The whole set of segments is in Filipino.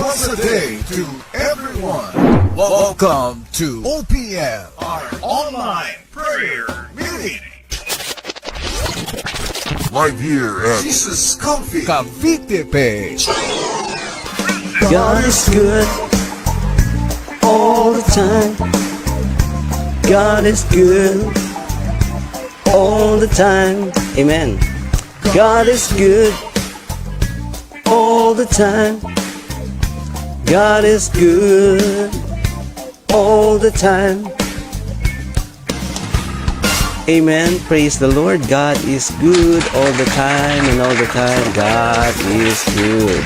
Blessed day to everyone. Welcome to OPM, our online prayer meeting. Right here at Jesus Comfy Cavite page. God is good all the time. God is good all the time. Amen. God is good all the time. God is good all the time. Amen. Praise the Lord. God is good all the time, and all the time God is good.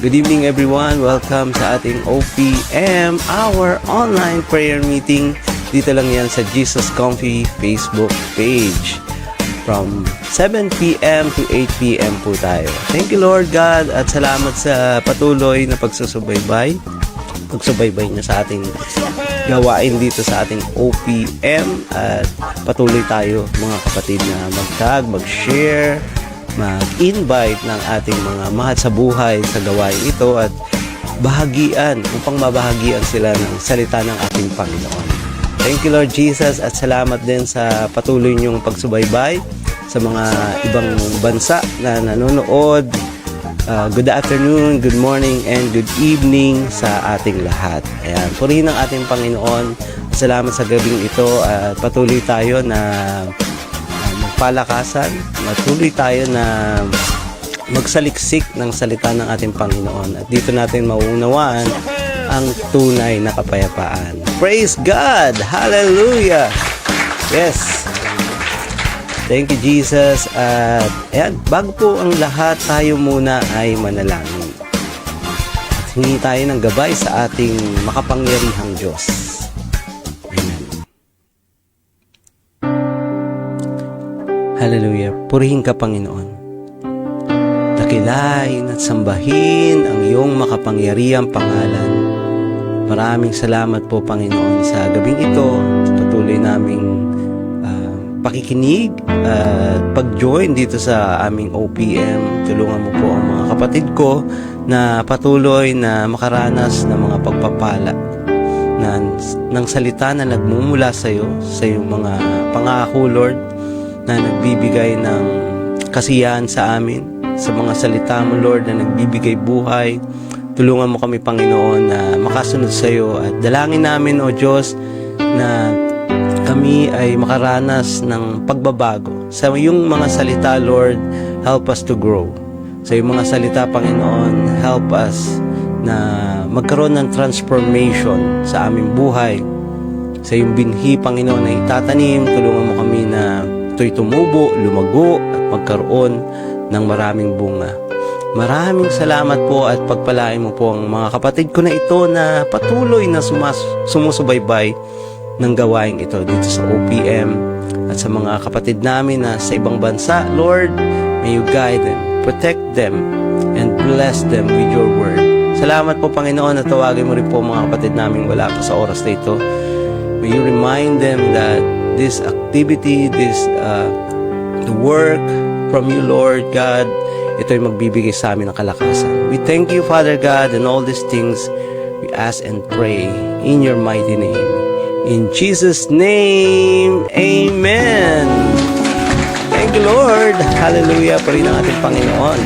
Good evening everyone. Welcome sa ating OPM, our online prayer meeting. Dito lang yan sa Jesus Comfy Facebook page. From 7 p.m. to 8 p.m. po tayo. Thank you Lord God at salamat sa patuloy na pagsusubaybay niyo sa ating gawain dito sa ating OPM, at patuloy tayo mga kapatid na mag-tag, mag-share, mag-invite ng ating mga mahal sa buhay sa gawain ito at bahagian upang mabahagian sila ng salita ng ating Panginoon. Thank you Lord Jesus at salamat din sa patuloy niyong pagsubaybay sa mga ibang bansa na nanonood. Good afternoon, good morning, and good evening sa ating lahat. Ayan, purihin ang ating Panginoon. Salamat sa gabing ito at patuloy tayo na magpalakasan. Patuloy tayo na magsaliksik ng salita ng ating Panginoon. At dito natin mauunawaan ang tunay na kapayapaan. Praise God! Hallelujah! Yes! Thank you, Jesus. At ayan, bago po ang lahat, tayo muna ay manalangin. At hingi tayo ng gabay sa ating makapangyarihang Diyos. Amen. Hallelujah. Purihin ka, Panginoon. Dakilain at sambahin ang iyong makapangyarihang pangalan. Maraming salamat po, Panginoon, sa gabing ito. Patuloy naming pakikinig at pag-join dito sa aming OPM. Tulungan mo po ang mga kapatid ko na patuloy na makaranas ng mga pagpapala ng salita na nagmumula sa iyong mga pangako, Lord, na nagbibigay ng kasiyahan sa amin, sa mga salita mo, Lord, na nagbibigay buhay. Tulungan mo kami, Panginoon, na makasunod sa iyo at dalangin namin, O Diyos, na kami ay makaranas ng pagbabago. Sa iyong mga salita, Lord, help us to grow. Sa iyong mga salita, Panginoon, help us na magkaroon ng transformation sa aming buhay. Sa iyong binhi, Panginoon, na itatanim, tulungan mo kami na ito'y tumubo, lumago, at magkaroon ng maraming bunga. Maraming salamat po at pagpalain mo po ang mga kapatid ko na ito na patuloy na sumusubaybay ng gawain ito dito sa OPM at sa mga kapatid namin na sa ibang bansa. Lord, may you guide them, protect them, and bless them with your word. Salamat po, Panginoon, at tawagin mo rin po mga kapatid namin wala pa sa oras na ito. May you remind them that this activity, the work from you, Lord God, ito ay magbibigay sa amin ng kalakasan. We thank you, Father God, and all these things we ask and pray in your mighty name. In Jesus' name, Amen. Thank you, Lord. Hallelujah. Purihin ang ating Panginoon.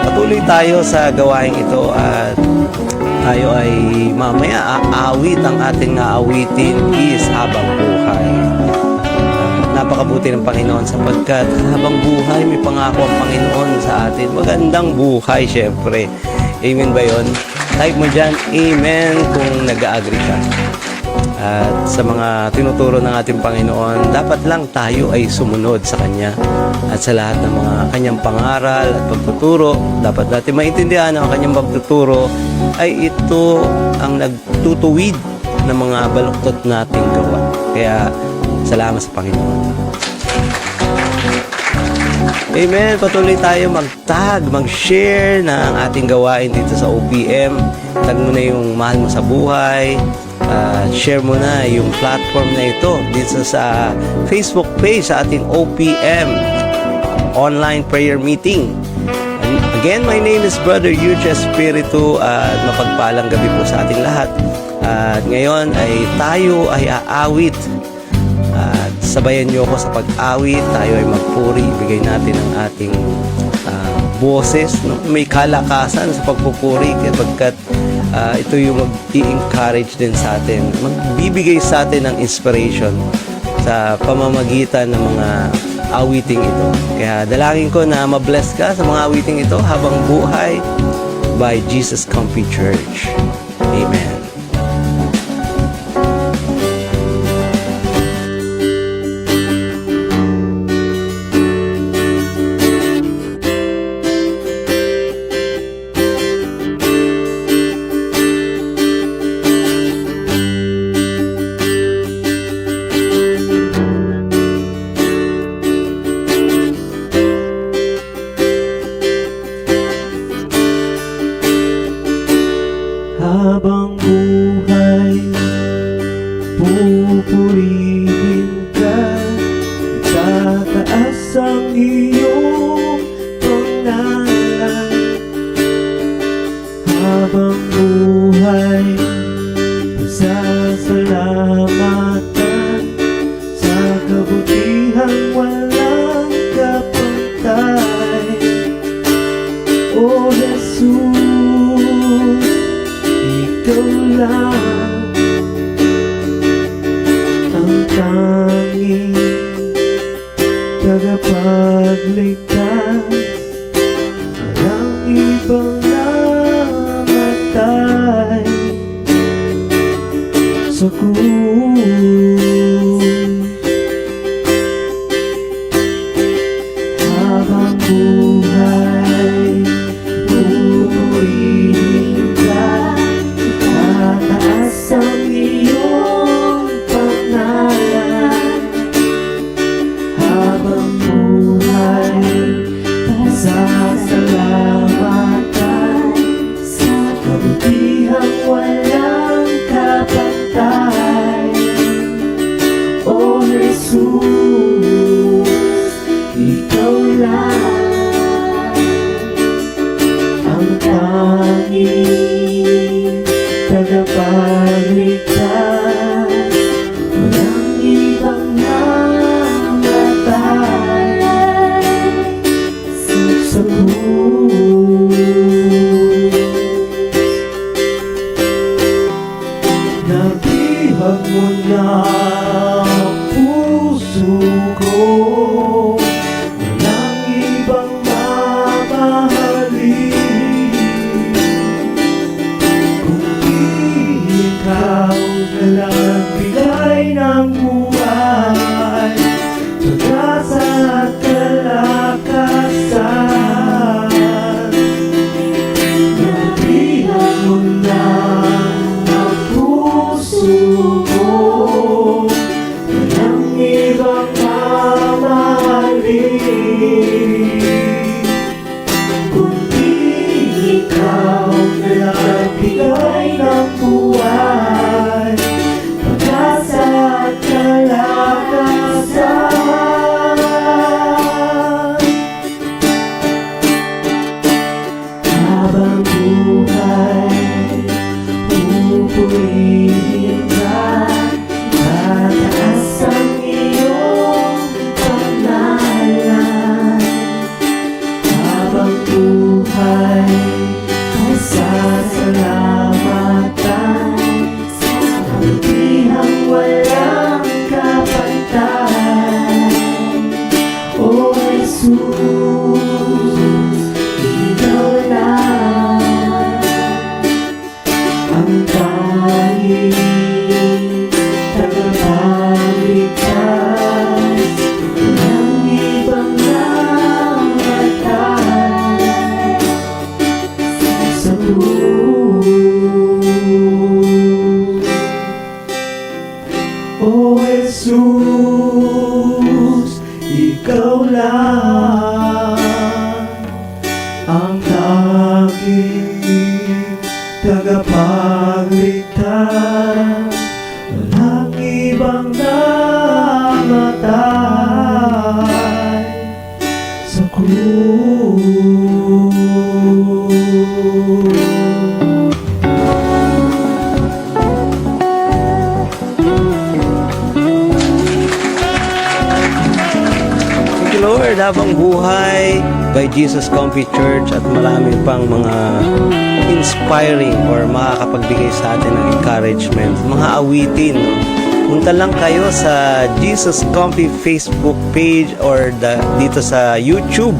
Patuloy tayo sa gawain ito at tayo ay mamaya aawit. Ang ating aawitin is Habang Buhay. Napakabuti ng Panginoon sapagkat habang buhay, may pangako ang Panginoon sa atin. Magandang buhay, syempre. Amen ba yun? Type mo dyan, Amen, kung nag-agree ka. At sa mga tinuturo ng ating Panginoon, dapat lang tayo ay sumunod sa Kanya. At sa lahat ng mga Kanyang pangaral at pagtuturo, dapat natin maintindihan na ang Kanyang pagtuturo ay ito ang nagtutuwid ng mga baluktot nating gawa. Kaya, salamat sa Panginoon. Amen. Patuloy tayo mag-tag, mag-share ng ating gawain dito sa OPM. Tag mo na yung mahal mo sa buhay. Share mo na yung platform na ito dito sa Facebook page sa ating OPM Online Prayer Meeting. Again, my name is Brother Yucha Espiritu at mapagpalang gabi po sa ating lahat. At ngayon ay tayo ay aawit. At sabayan niyo ako sa pag-awit. Tayo ay magpuri. Ibigay natin ang ating boses. No? May kalakasan sa pagpupuri kapagkat ito yung mag-i-encourage din sa atin. Magbibigay sa atin ng inspiration sa pamamagitan ng mga awiting ito. Kaya dalangin ko na mabless ka sa mga awiting ito habang buhay by Jesus Comfy Church. Amen. Habang buhay, pupurihin ka, itataas ang iyong pangalan. Habang buhay, pasasalamatan sa kabutihang walang kapantay. O Jesus, ikaw lang ang tanging tagapagligtas, walang ibang namatay sa krus. Habang buhay, pupurihin ka, tataas ang iyong pangalan. Habang buhay, pasasalamatan sa kabutihang walang kapantay. O Jesus, ikaw lang ang tanging tagapagligtas, walang ibang namatay sa krus. Nabihag mo na ang puso ko, walang ibang mamahalin kundi ikaw na lang bigay ng buhay, pag-asa at kalakasan. Nabihag mo na ang puso ko, walang ibang mamahalin kundi ikaw na lang bigay ng buhay, pag-asa at kalakasan. Habang buhay, pupurihin ka, tataas ang iyong pangalan. Habang buhay, pasasalamatan sa kabutihang walang kapantay. O Jesus, ikaw lang ang tanging tagapagligtas, walang ibang namatay sa krus. O Jesus, ikaw lang ang tanging tagapagligtas, walang ibang namatay sa krus. Lord Habang Buhay by Jesus Comfy Church at marami pang mga inspiring or makakapagbigay sa atin ng encouragement, mga awitin, no? Punta lang kayo sa Jesus Comfy Facebook page or dito sa YouTube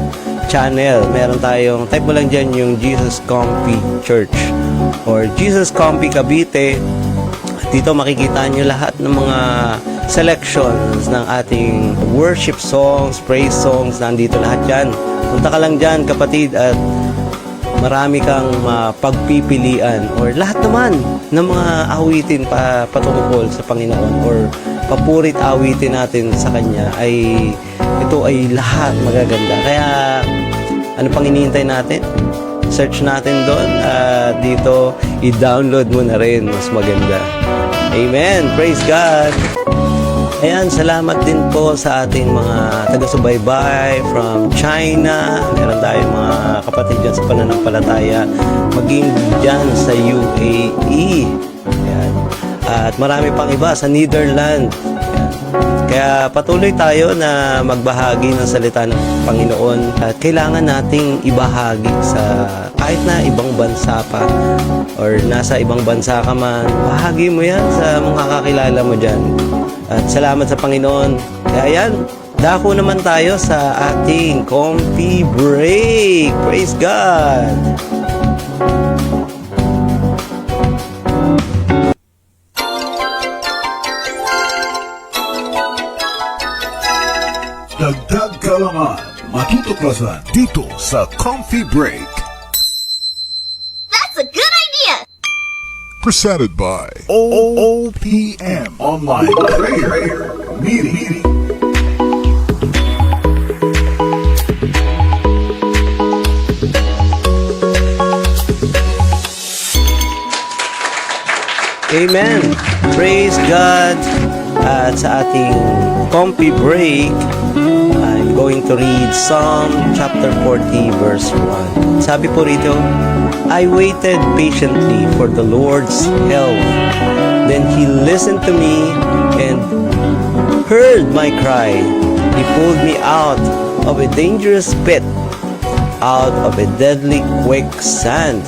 channel. Meron tayong, type mo lang dyan yung Jesus Comfy Church or Jesus Comfy Cavite. Dito makikita nyo lahat ng mga selections ng ating worship songs, praise songs, nandito lahat yan. Punta ka lang dyan, kapatid, at marami kang pagpipilian or lahat naman ng mga awitin patungkol sa Panginoon or papurit awitin natin sa Kanya ay ito ay lahat magaganda. Kaya ano pang hinihintay natin? Search natin doon at dito i-download mo na rin, mas maganda. Amen. Praise God. Ayan, salamat din po sa ating mga taga-subaybay from China. Meron tayong mga kapatid dyan sa pananampalataya. Maging dyan sa UAE. Ayan. At marami pang iba sa Netherlands. Ayan. Kaya patuloy tayo na magbahagi ng salita ng Panginoon. At kailangan nating ibahagi sa kahit na ibang bansa pa or nasa ibang bansa ka man. Bahagi mo yan sa mga kakilala mo dyan. At salamat sa Panginoon. Kaya yan, dako naman tayo sa ating Comfy Break. Praise God! Dagdag kalaman, matutuklasan dito sa Comfy Break. That's a good idea! Presented by OOPM Online Prayer Meeting. Amen. Praise God. At sa ating Comfy Break, I'm going to read Psalm chapter 40 verse 1. Sabi po rito, I waited patiently for the Lord's help. Then He listened to me and heard my cry. He pulled me out of a dangerous pit, out of a deadly quicksand.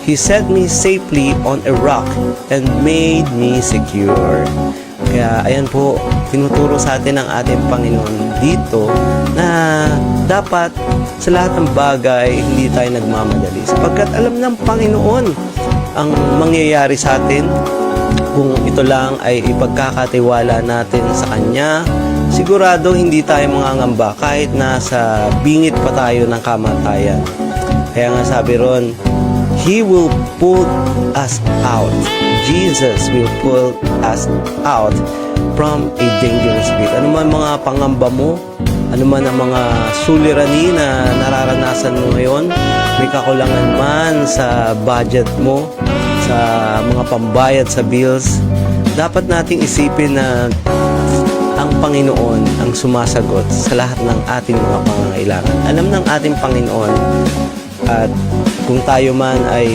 He set me safely on a rock and made me secure. Kaya ayan po, tinuturo sa atin ng ating Panginoon dito na dapat sa lahat ng bagay hindi tayo nagmamadali. Sapagkat alam ng Panginoon ang mangyayari sa atin kung ito lang ay ipagkakatiwala natin sa Kanya. Sigurado hindi tayo mangangamba kahit nasa bingit pa tayo ng kamatayan. Kaya nga sabi ron, He will pull us out. Jesus will pull us out from a dangerous pit. Ano man mga pangamba mo, ano man ang mga suliranin na nararanasan mo ngayon, may kakulangan man sa budget mo, sa mga pambayad sa bills, dapat nating isipin na ang Panginoon ang sumasagot sa lahat ng ating mga pangangailangan. Alam ng ating Panginoon at kung tayo man ay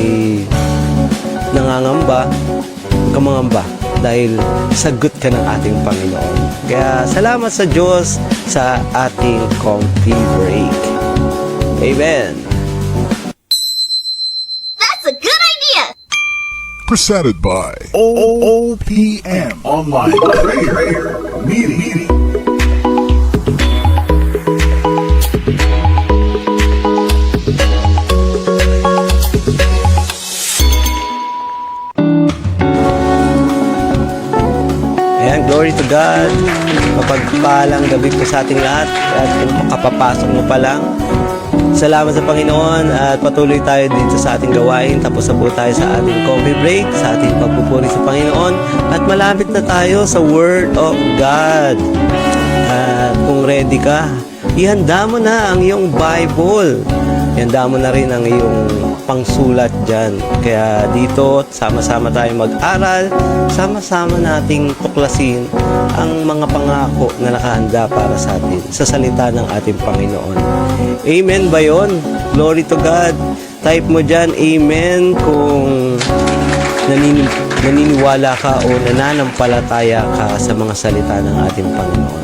nangangamba, huwag kang mangamba dahil sagot ka ng ating Panginoon. Kaya salamat sa Diyos sa ating Comfy Break. Amen. That's a good idea! Presented by OOPM Online Prayer Meeting. Glory to God. Mapagpalang gabi po sa ating lahat. At kung kapapasok mo pa lang, salamat sa Panginoon at patuloy tayo dito sa ating gawain. Tapos na po tayo sa ating coffee break, sa ating pagpupuri sa Panginoon. At malapit na tayo sa Word of God. At kung ready ka, ihanda mo na ang iyong Bible. Ihanda mo na rin ang iyong pangsulat dyan. Kaya dito, sama-sama tayo mag-aral, sama-sama nating tuklasin ang mga pangako na nakahanda para sa atin sa salita ng ating Panginoon. Amen ba yun? Glory to God. Type mo dyan, Amen, kung naniniwala ka o nananampalataya ka sa mga salita ng ating Panginoon.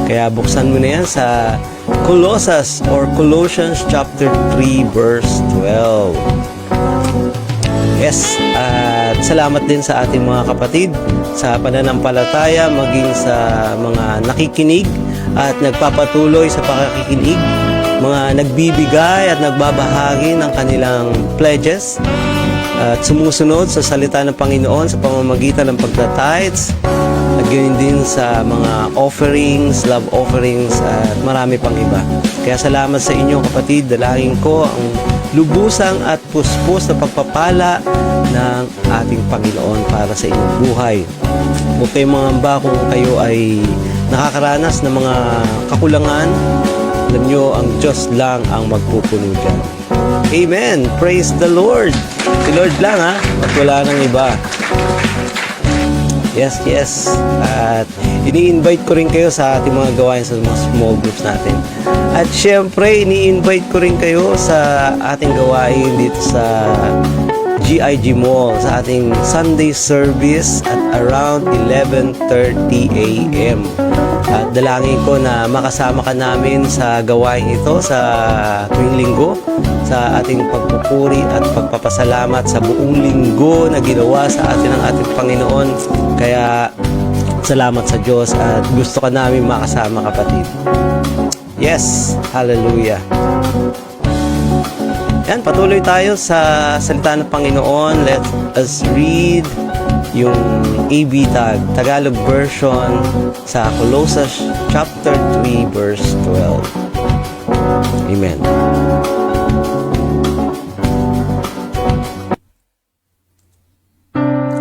Kaya buksan mo na yan sa Colossus or Colossians chapter 3 verse 12. Yes, at salamat din sa ating mga kapatid sa pananampalataya, maging sa mga nakikinig at nagpapatuloy sa pakikinig, mga nagbibigay at nagbabahagi ng kanilang pledges at sumusunod sa salita ng Panginoon sa pamamagitan ng pagta-tithes, at ganoon din sa mga offerings, love offerings at marami pang iba. Kaya salamat sa inyo kapatid, dalangin ko ang lubusang at puspos na pagpapala ng ating Panginoon para sa inyong buhay. Huwag kayong mangamba kung kayo ay nakakaranas ng mga kakulangan. Alam nyo, ang Diyos lang ang magpupuno dyan. Amen! Praise the Lord! Si Lord lang at wala nang iba. Yes, yes. At ini-invite ko rin kayo sa ating mga gawain sa mga small groups natin. At syempre, ini-invite ko rin kayo sa ating gawain dito sa GIG Mall, sa ating Sunday service at around 11:30 a.m. At dalangin ko na makasama ka namin sa gawain ito sa tuwing linggo, sa ating pagpupuri at pagpapasalamat sa buong linggo na ginawa sa atin ng ating Panginoon. Kaya salamat sa Diyos at gusto ka namin makasama kapatid. Yes, hallelujah. Yan, patuloy tayo sa salita ng Panginoon. Let us read yung AB tag, Tagalog version sa Colossus chapter 3 verse 12. Amen.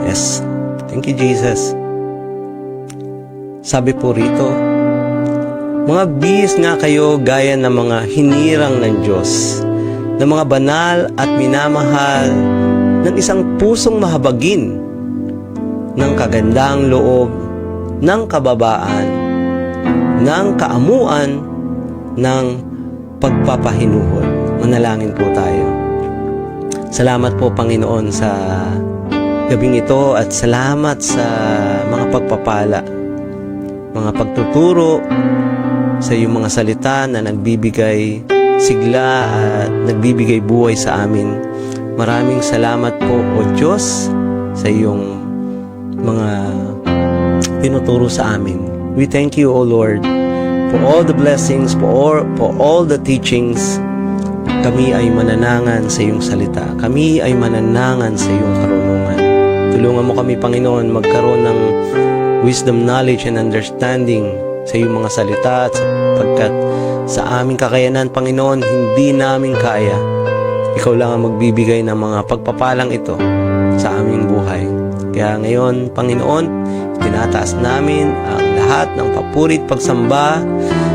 Yes. Thank you, Jesus. Sabi po rito, mga bihis nga kayo gaya ng mga hinirang ng Diyos, ng mga banal at minamahal ng isang pusong mahabagin, ng kagandang loob, ng kababaan, ng kaamuan, ng pagpapahinuhod. Manalangin po tayo. Salamat po, Panginoon, sa gabing ito at salamat sa mga pagpapala, mga pagtuturo sa iyong mga salita na nagbibigay sigla at nagbibigay buhay sa amin. Maraming salamat po, O Diyos, sa iyong mga tinuturo sa amin. We thank you, O Lord, for all the blessings, for all the teachings. Kami ay mananangan sa iyong salita. Kami ay mananangan sa iyong karunungan. Tulungan mo kami, Panginoon, magkaroon ng wisdom, knowledge, and understanding sa iyong mga salita, sapagkat sa aming kakayanan, Panginoon, hindi namin kaya. Ikaw lang ang magbibigay ng mga pagpapalang ito sa aming buhay. Kaya ngayon, Panginoon, tinataas namin ang lahat ng papurit pagsamba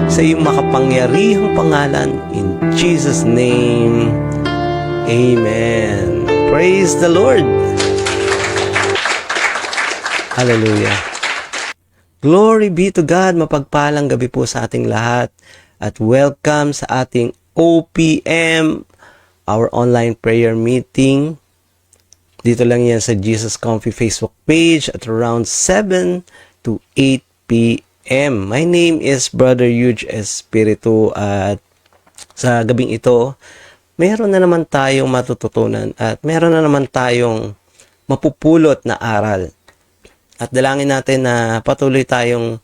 sa iyong makapangyarihang pangalan. In Jesus' name, Amen. Praise the Lord. Hallelujah. Glory be to God. Mapagpalang gabi po sa ating lahat. At welcome sa ating OPM, our online prayer meeting. Dito lang yan sa Jesus Comfy Facebook page at around 7 to 8 p.m. My name is Brother Huge Espiritu at sa gabing ito, meron na naman tayong matututunan at meron na naman tayong mapupulot na aral. At dalangin natin na patuloy tayong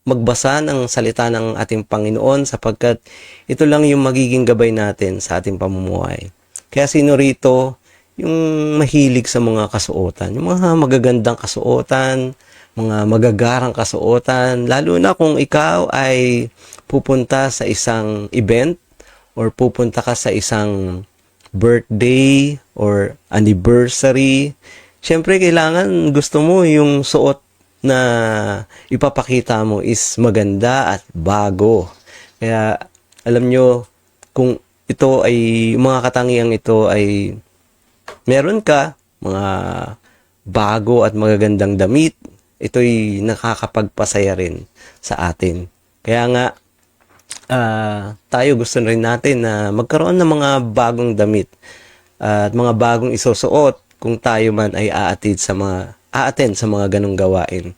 magbasa ng salita ng ating Panginoon sapagkat ito lang yung magiging gabay natin sa ating pamumuhay. Kaya sino rito yung mahilig sa mga kasuotan, yung mga magagandang kasuotan, mga magagarang kasuotan, lalo na kung ikaw ay pupunta sa isang event or pupunta ka sa isang birthday or anniversary. Siyempre, kailangan gusto mo yung suot na ipapakita mo is maganda at bago. Kaya, alam nyo, kung ito ay, mga katangiang ito ay meron ka, mga bago at magagandang damit, ito'y nakakapagpasaya rin sa atin. Kaya nga, tayo gusto rin natin na magkaroon ng mga bagong damit at mga bagong isusuot kung tayo man ay aattend sa mga ganong gawain.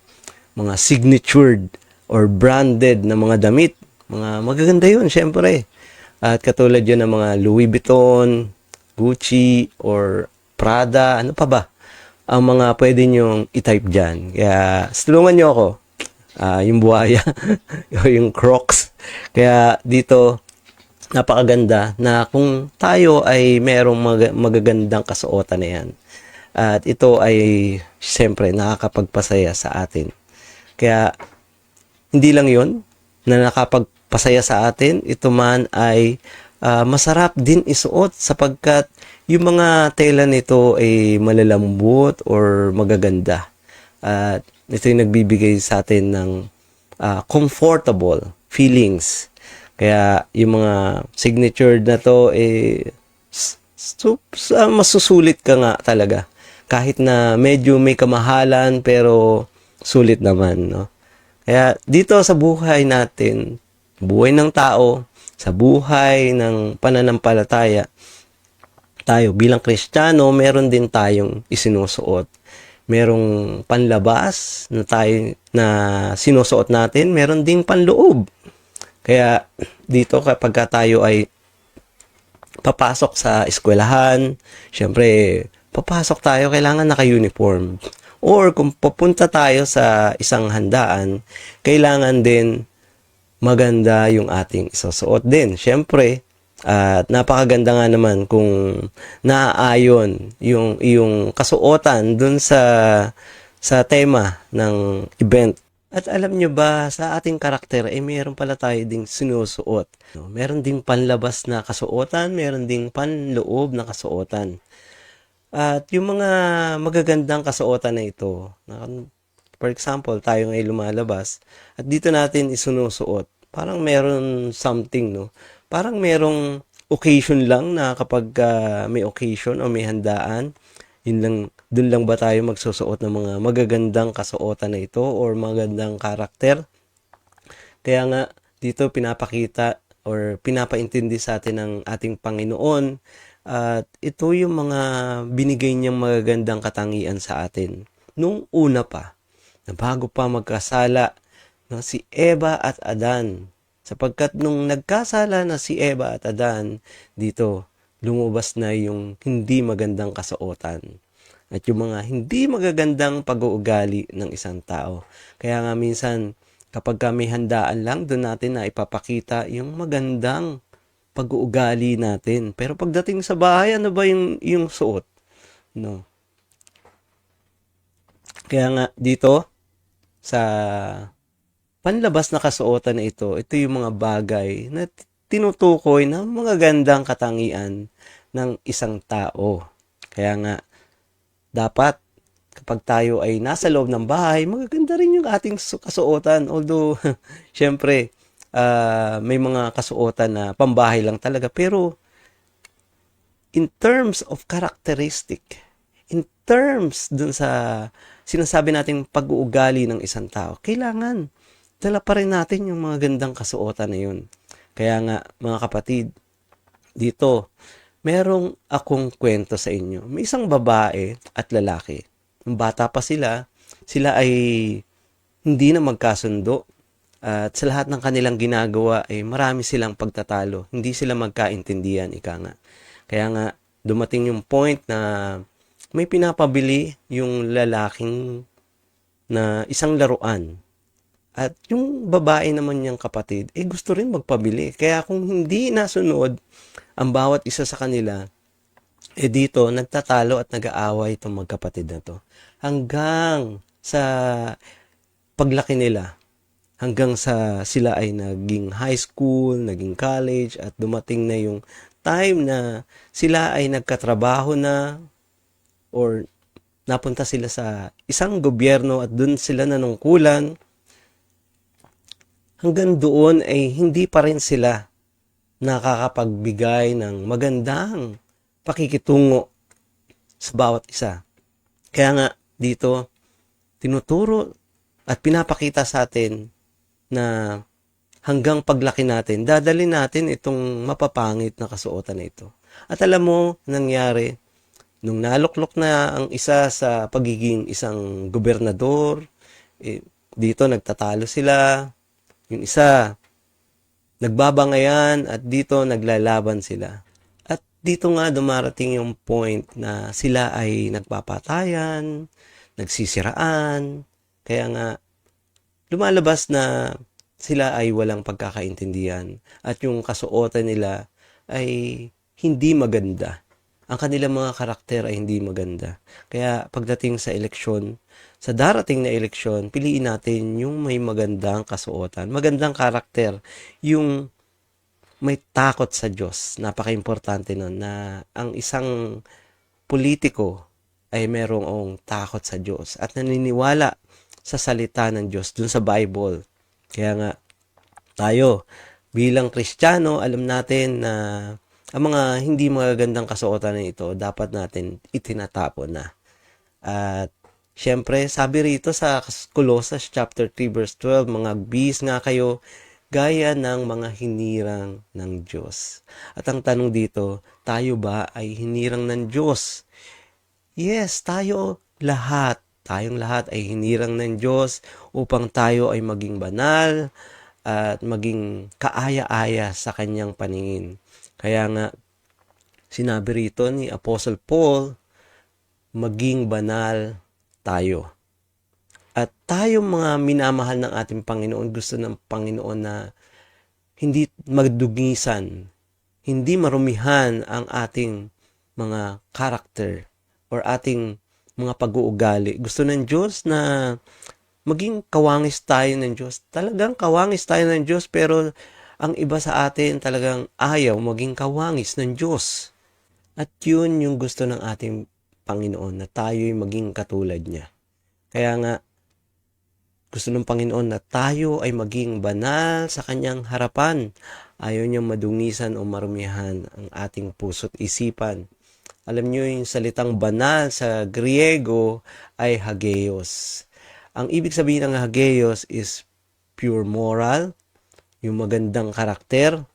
Mga signatured or branded na mga damit. Mga magaganda yun, syempre. At katulad yun ng mga Louis Vuitton, Gucci, or Prada, ano pa ba? Ang mga pwede nyong i-type dyan. Kaya, tulungan nyo ako. Yung buhaya, yung Crocs. Kaya dito, napakaganda na kung tayo ay merong magagandang kasuotan na yan. At ito ay, siyempre, nakakapagpasaya sa atin. Kaya, hindi lang yun na nakapagpasaya sa atin, ito man ay masarap din isuot sapagkat yung mga tela nito ay malalambot or magaganda. At ito yung nagbibigay sa atin ng comfortable feelings. Kaya yung mga signature na to masusulit ka nga talaga. Kahit na medyo may kamahalan pero sulit naman, no? Kaya dito sa buhay natin, buhay ng tao, sa buhay ng pananampalataya, tayo bilang Kristiyano, meron din tayong isinusuot. Merong panlabas na tayo na sinusuot natin, meron ding panloob. Kaya dito kapag tayo ay papasok sa eskwelahan, syempre papasok tayo, kailangan naka-uniform. Or kung papunta tayo sa isang handaan, kailangan din maganda yung ating isusuot din. Syempre, at napakaganda nga naman kung naaayon yung iyong kasuotan dun sa tema ng event. At alam nyo ba, sa ating karakter, meron pala tayo ding sinusuot. Meron ding panlabas na kasuotan, meron ding panloob na kasuotan. At yung mga magagandang kasuotan na ito, for example, tayo ngayon lumalabas, at dito natin isinusuot, parang meron something, no? Parang merong occasion lang na kapag may occasion o may handaan, yun lang, dun lang ba tayo magsusuot ng mga magagandang kasuotan na ito or magandang karakter? Kaya nga, dito pinapakita or pinapaintindi sa atin ng ating Panginoon at ito yung mga binigay niyang magagandang katangian sa atin. Nung una pa, na bago pa magkasala na si Eva at Adan, sapagkat nung nagkasala na si Eva at Adan, dito lumabas na yung hindi magandang kasuotan at yung mga hindi magagandang pag-uugali ng isang tao. Kaya nga minsan, kapag kami handaan lang, doon natin na ipapakita yung magandang pag-uugali natin. Pero pagdating sa bahay, ano ba yung suot? No. Kaya nga dito, sa panlabas na kasuotan na ito yung mga bagay na tinutukoy ng mga gandang katangian ng isang tao. Kaya nga, dapat kapag tayo ay nasa loob ng bahay, magaganda rin yung ating kasuotan. Although, syempre, may mga kasuotan na pambahay lang talaga. Pero, in terms of characteristic, in terms dun sa sinasabi nating pag-uugali ng isang tao, kailangan dala pa rin natin yung mga gandang kasuotan na yun. Kaya nga, mga kapatid, dito, merong akong kwento sa inyo. May isang babae at lalaki. Nung bata pa sila ay hindi na magkasundo. At sa lahat ng kanilang ginagawa ay marami silang pagtatalo. Hindi sila magkaintindihan, ika nga. Kaya nga, dumating yung point na may pinapabili yung lalaking na isang laruan. At yung babae naman niyang kapatid, gusto rin magpabili. Kaya kung hindi nasunod ang bawat isa sa kanila, dito nagtatalo at nag-aaway itong magkapatid na to. Hanggang sa paglaki nila, hanggang sa sila ay naging high school, naging college, at dumating na yung time na sila ay nagkatrabaho na or napunta sila sa isang gobyerno at dun sila nanungkulan. Hanggang doon ay hindi pa rin sila nakakapagbigay ng magandang pakikitungo sa bawat isa. Kaya nga dito, tinuturo at pinapakita sa atin na hanggang paglaki natin, dadalhin natin itong mapapangit na kasuotan na ito. At alam mo, nangyari, nung naluklok na ang isa sa pagiging isang gobernador, dito nagtatalo sila, Yung isa, nagbabangayan at dito naglalaban sila. At dito nga dumarating yung point na sila ay nagpapatayan, nagsisiraan, kaya nga lumalabas na sila ay walang pagkakaintindihan at yung kasuotan nila ay hindi maganda. Ang kanilang mga karakter ay hindi maganda. Kaya pagdating sa eleksyon, sa darating na eleksyon, piliin natin yung may magandang kasuotan, magandang karakter, yung may takot sa Diyos. Napaka-importante nun na ang isang politiko ay merong takot sa Diyos at naniniwala sa salita ng Diyos dun sa Bible. Kaya nga, tayo bilang Kristiyano, alam natin na ang mga hindi magagandang kasuotan na ito, dapat natin itinatapon na. At syempre, sabi rito sa Colossus chapter 3 verse 12, mga bis nga kayo, gaya ng mga hinirang ng Diyos. At ang tanong dito, tayo ba ay hinirang ng Diyos? Yes, tayo lahat. Tayong lahat ay hinirang ng Diyos upang tayo ay maging banal at maging kaaya-aya sa kanyang paningin. Kaya nga, sinabi rito ni Apostle Paul, maging banal tayo. At tayo mga minamahal ng ating Panginoon, gusto ng Panginoon na hindi magdugisan, hindi marumihan ang ating mga karakter or ating mga pag-uugali. Gusto ng Diyos na maging kawangis tayo ng Diyos. Talagang kawangis tayo ng Diyos, pero ang iba sa atin talagang ayaw maging kawangis ng Diyos. At yun yung gusto ng ating Panginoon, na tayo'y maging katulad niya. Kaya nga, gusto ng Panginoon na tayo ay maging banal sa kanyang harapan. Ayaw niyang madungisan o marumihan ang ating puso't isipan. Alam niyo yung salitang banal sa Griego ay hagios. Ang ibig sabihin ng hagios is pure moral, yung magandang karakter,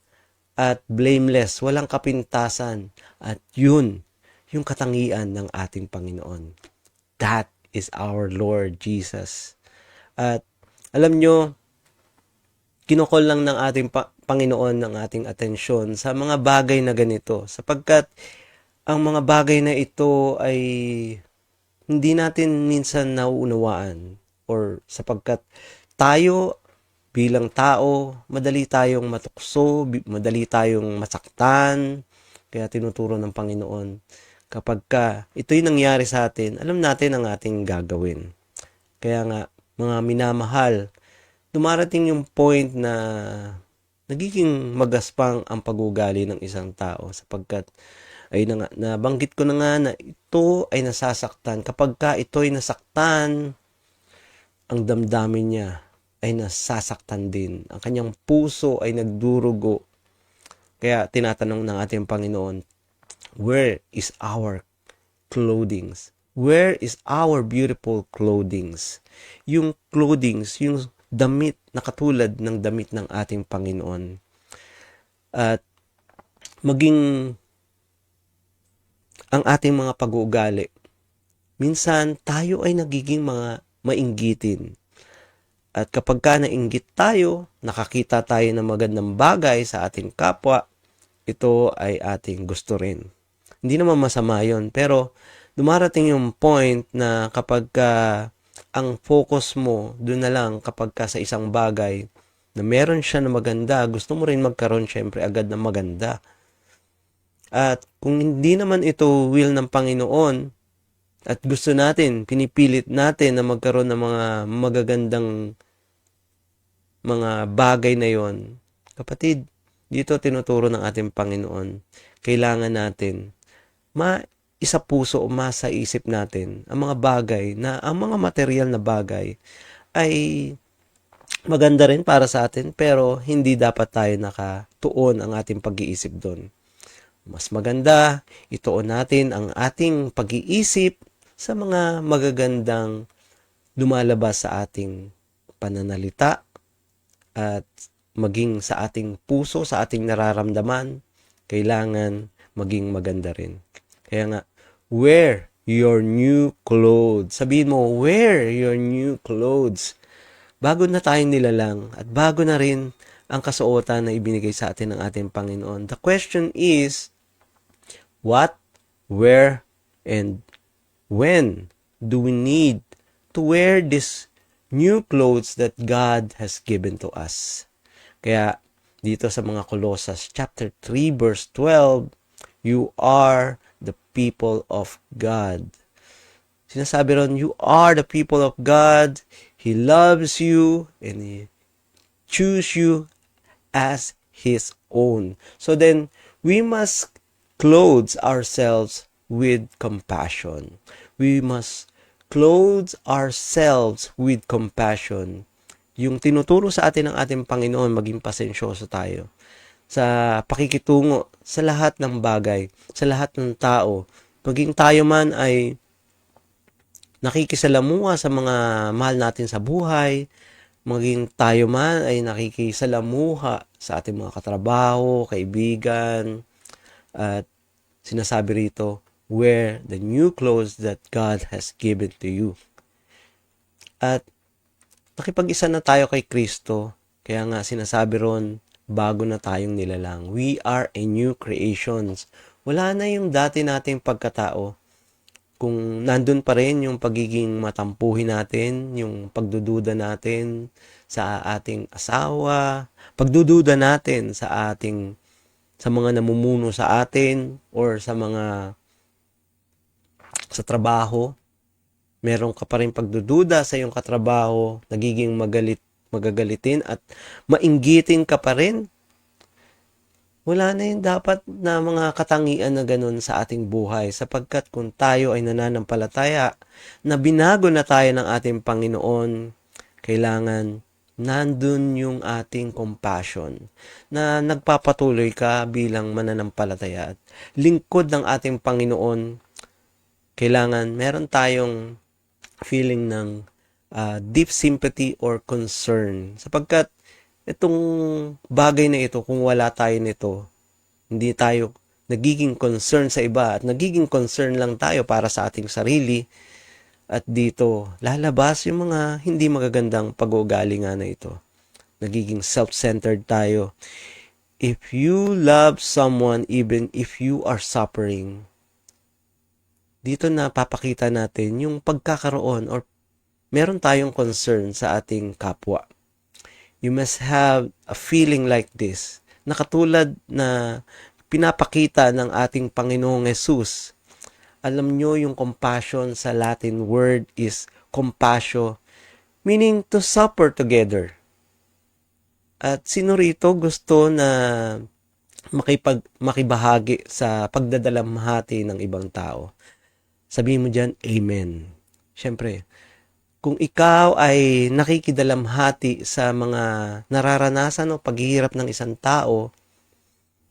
at blameless, walang kapintasan. At yun, yung katangian ng ating Panginoon. That is our Lord Jesus. At alam nyo, kinokol lang ng ating Panginoon ng ating atensyon sa mga bagay na ganito. Sapagkat ang mga bagay na ito ay hindi natin minsan nauunawaan. Or sapagkat tayo bilang tao, madali tayong matukso, madali tayong masaktan. Kaya tinuturo ng Panginoon, kapag ito'y nangyari sa atin, alam natin ang ating gagawin. Kaya nga, mga minamahal, dumarating yung point na nagiging magaspang ang pag-ugali ng isang tao sapagkat ay nabanggit ko na nga na ito ay nasasaktan. Kapag ito'y nasaktan, ang damdamin niya ay nasasaktan din. Ang kanyang puso ay nagdurugo. Kaya tinatanong ng ating Panginoon, where is our clothings? Where is our beautiful clothings? Yung clothings, yung damit na katulad ng damit ng ating Panginoon. At maging ang ating mga pag-uugali. Minsan tayo ay nagiging mga mainggitin. At kapag nainggit tayo, nakakita tayo ng magandang bagay sa ating kapwa, ito ay ating gusto rin. Hindi naman masama yun, pero dumarating yung point na kapag ang focus mo doon na lang kapag sa isang bagay na meron siya na maganda, gusto mo rin magkaroon syempre agad ng maganda. At kung hindi naman ito will ng Panginoon at gusto natin, pinipilit natin na magkaroon ng mga magagandang mga bagay na yon, kapatid, dito tinuturo ng ating Panginoon, kailangan natin isa puso o masa isip natin ang mga bagay na ang mga material na bagay ay maganda rin para sa atin, pero hindi dapat tayo nakatuon ang ating pag-iisip doon. Mas maganda, ituon natin ang ating pag-iisip sa mga magagandang lumalabas sa ating pananalita at maging sa ating puso, sa ating nararamdaman, kailangan maging maganda rin. Kaya nga, wear your new clothes. Sabihin mo, wear your new clothes. bago na tayong nilalang at bago na rin ang kasuotan na ibinigay sa atin ng ating Panginoon. The question is, what, where, and when do we need to wear this new clothes that God has given to us? Kaya dito sa mga Colossus chapter 3 verse 12, you are the people of God. Sinasabi ron, you are the people of God. He loves you and He choose you as His own. So then, we must clothe ourselves with compassion. We must clothe ourselves with compassion. Yung tinuturo sa atin ng ating Panginoon, maging pasensyoso tayo sa pakikitungo sa lahat ng bagay, sa lahat ng tao. Maging tayo man ay nakikisalamuha sa mga mahal natin sa buhay, maging tayo man ay nakikisalamuha sa ating mga katrabaho, kaibigan, at sinasabi rito, wear the new clothes that God has given to you. At nakipag-isa na tayo kay Kristo, kaya nga sinasabi ron, bago na tayong nilalang. We are a new creations. Wala na yung dati nating pagkatao. Kung nandun pa rin yung pagiging matampuhin natin, yung pagdududa natin sa ating asawa, pagdududa natin sa mga namumuno sa atin or sa trabaho, meron ka pa rin pagdududa sa iyong katrabaho, nagiging magagalitin at mainggitin ka pa rin. Wala na yung dapat na mga katangian na ganun sa ating buhay sapagkat kung tayo ay nananampalataya na binago na tayo ng ating Panginoon, kailangan nandun yung ating compassion na nagpapatuloy ka bilang mananampalataya at lingkod ng ating Panginoon. Kailangan meron tayong feeling ng deep sympathy or concern sapagkat itong bagay na ito, kung wala tayo nito, hindi tayo nagiging concern sa iba at nagiging concern lang tayo para sa ating sarili at dito lalabas yung mga hindi magagandang pag-uugali nga na ito. Nagiging self-centered tayo. If you love someone even if you are suffering, dito na papakita natin yung pagkakaroon or meron tayong concern sa ating kapwa. You must have a feeling like this. Na katulad na pinapakita ng ating Panginoong Yesus. Alam nyo yung compassion sa Latin word is compassion, meaning to suffer together. At sino rito gusto na makibahagi sa pagdadalamhati ng ibang tao? Sabihin mo dyan, Amen. Siyempre, kung ikaw ay nakikidalamhati sa mga nararanasan o paghihirap ng isang tao,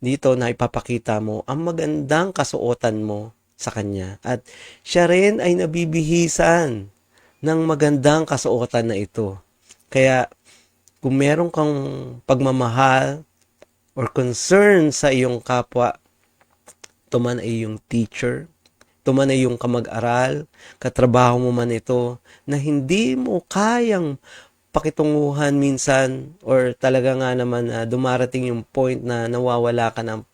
dito na ipapakita mo ang magandang kasuotan mo sa kanya. At siya rin ay nabibihisan ng magandang kasuotan na ito. Kaya kung meron kang pagmamahal or concern sa iyong kapwa, ito man ay iyong teacher, ito man ay yung kamag-aral, katrabaho mo man ito, na hindi mo kayang pakitunguhan minsan or talaga nga naman dumarating yung point na nawawala ka ng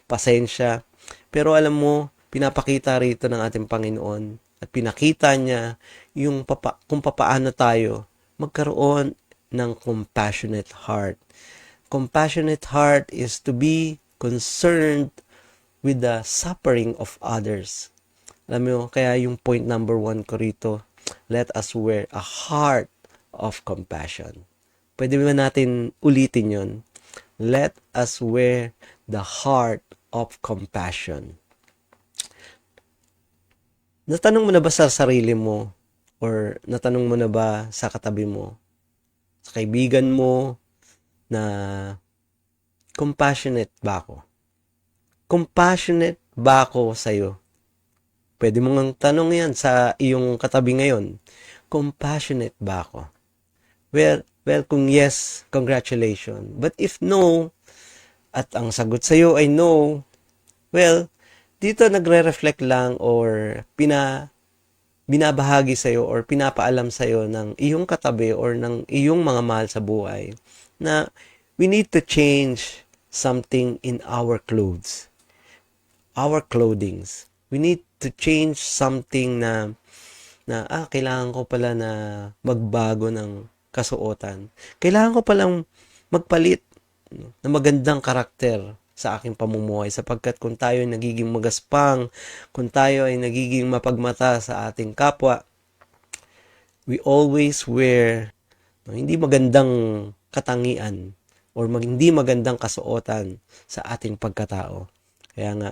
pasensya. Pero alam mo, pinapakita rito ng ating Panginoon at pinakita niya yung kung papaano tayo magkaroon ng compassionate heart. Compassionate heart is to be concerned with the suffering of others. Alam mo, kaya yung point number 1 ko rito, let us wear a heart of compassion. Pwede ba natin ulitin yon? Let us wear the heart of compassion. Natanong mo na ba sa sarili mo or natanong mo na ba sa katabi mo, sa kaibigan mo, na compassionate ba ako? Compassionate ba ako sa'yo? Pwede mo ngang tanong yan sa iyong katabi ngayon. Compassionate ba ako? Well, kung yes, congratulations. But if no, at ang sagot sa iyo ay no, well, dito nagre-reflect lang or binabahagi sa'yo or pinapaalam sa'yo ng iyong katabi or ng iyong mga mahal sa buhay na we need to change something in our clothes, our clothings. We need to change something na kailangan ko pala na magbago ng kasuotan. Kailangan ko palang magpalit ng magandang karakter sa aking pamumuhay sapagkat kung tayo ay nagiging magaspang, kung tayo ay nagiging mapagmata sa ating kapwa, we always wear hindi magandang katangian or hindi magandang kasuotan sa ating pagkatao. Kaya nga,